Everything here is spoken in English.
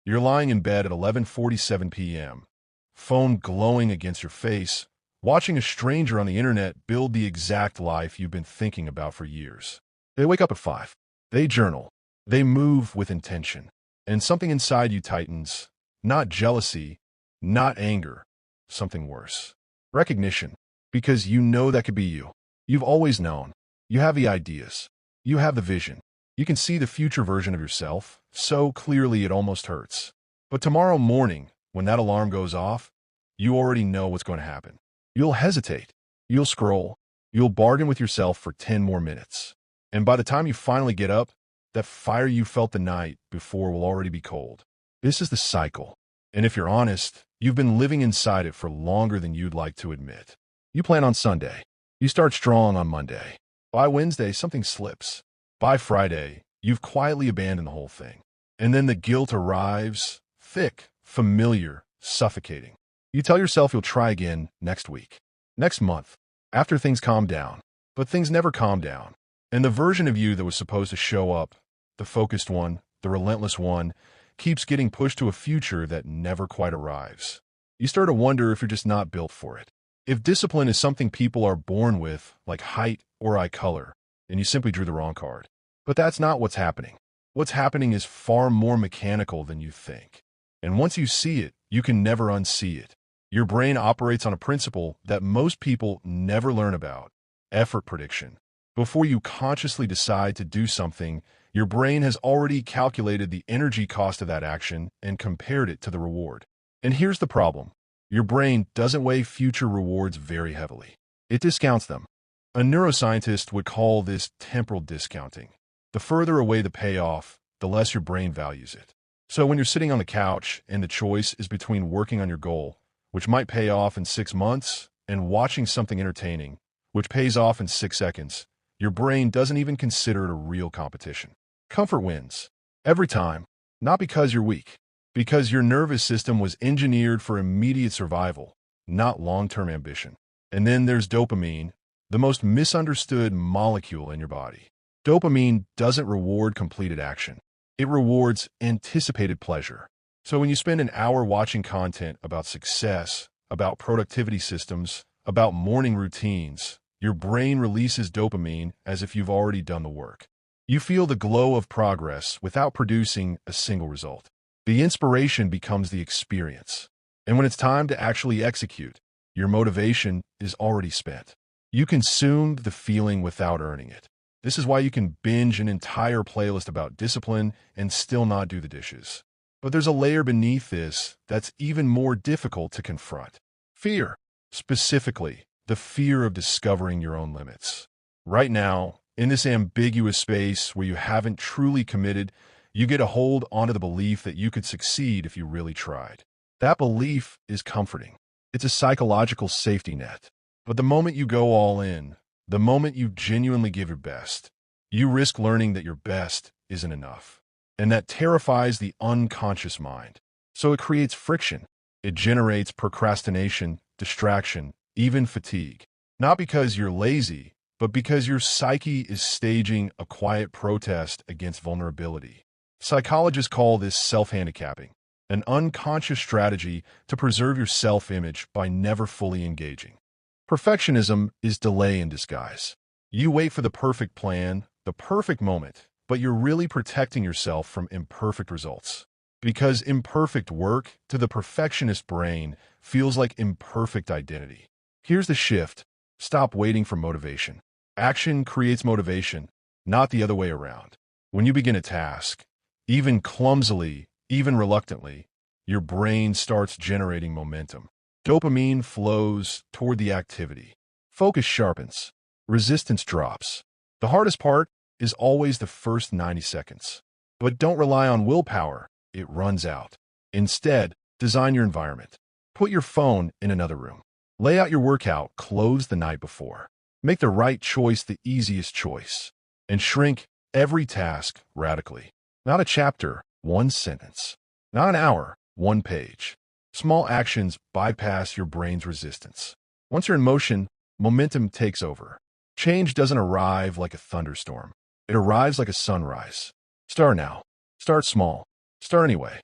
You're lying in bed at 11:47 p.m., phone glowing against your face, watching a stranger on the internet build the exact life you've been thinking about for years. They wake up at 5. They journal. They move with intention. And something inside you tightens. Not jealousy, not anger, something worse. Recognition. Because you know that could be you. You've always known. You have the ideas. You have the vision. You can see the future version of yourself so clearly it almost hurts. But tomorrow morning, when that alarm goes off, you already know what's going to happen. You'll hesitate. You'll scroll. You'll bargain with yourself for 10 more minutes. And by the time you finally get up, that fire you felt the night before will already be cold. This is the cycle. And if you're honest, you've been living inside it for longer than you'd like to admit. You plan on Sunday. You start strong on Monday. By Wednesday, something slips. By Friday, you've quietly abandoned the whole thing. And then the guilt arrives, thick, familiar, suffocating. You tell yourself you'll try again next week, next month, after things calm down. But things never calm down. And the version of you that was supposed to show up, the focused one, the relentless one, keeps getting pushed to a future that never quite arrives. You start to wonder if you're just not built for it. If discipline is something people are born with, like height or eye color, and you simply drew the wrong card. But that's not what's happening. What's happening is far more mechanical than you think. And once you see it, you can never unsee it. Your brain operates on a principle that most people never learn about: effort prediction. Before you consciously decide to do something, your brain has already calculated the energy cost of that action and compared it to the reward. And here's the problem. Your brain doesn't weigh future rewards very heavily. It discounts them. A neuroscientist would call this temporal discounting. The further away the payoff, the less your brain values it. So when you're sitting on the couch and the choice is between working on your goal, which might pay off in 6 months, and watching something entertaining, which pays off in 6 seconds, your brain doesn't even consider it a real competition. Comfort wins. Every time. Not because you're weak. Because your nervous system was engineered for immediate survival, not long-term ambition. And then there's dopamine, the most misunderstood molecule in your body. Dopamine doesn't reward completed action. It rewards anticipated pleasure. So when you spend an hour watching content about success, about productivity systems, about morning routines, your brain releases dopamine as if you've already done the work. You feel the glow of progress without producing a single result. The inspiration becomes the experience. And when it's time to actually execute, your motivation is already spent. You consumed the feeling without earning it. This is why you can binge an entire playlist about discipline and still not do the dishes. But there's a layer beneath this that's even more difficult to confront. Fear. Specifically, the fear of discovering your own limits. Right now, in this ambiguous space where you haven't truly committed, you get a hold onto the belief that you could succeed if you really tried. That belief is comforting. It's a psychological safety net. But the moment you go all in, the moment you genuinely give your best, you risk learning that your best isn't enough. And that terrifies the unconscious mind. So it creates friction. It generates procrastination, distraction, even fatigue. Not because you're lazy, but because your psyche is staging a quiet protest against vulnerability. Psychologists call this self-handicapping, an unconscious strategy to preserve your self-image by never fully engaging. Perfectionism is delay in disguise. You wait for the perfect plan, the perfect moment, but you're really protecting yourself from imperfect results. Because imperfect work, to the perfectionist brain, feels like imperfect identity. Here's the shift. Stop waiting for motivation. Action creates motivation, not the other way around. When you begin a task, even clumsily, even reluctantly, your brain starts generating momentum. Dopamine flows toward the activity. Focus sharpens. Resistance drops. The hardest part is always the first 90 seconds. But don't rely on willpower. It runs out. Instead, design your environment. Put your phone in another room. Lay out your workout clothes the night before. Make the right choice the easiest choice. And shrink every task radically. Not a chapter, one sentence. Not an hour, one page. Small actions bypass your brain's resistance. Once you're in motion, momentum takes over. Change doesn't arrive like a thunderstorm. It arrives like a sunrise. Start now. Start small. Start anyway.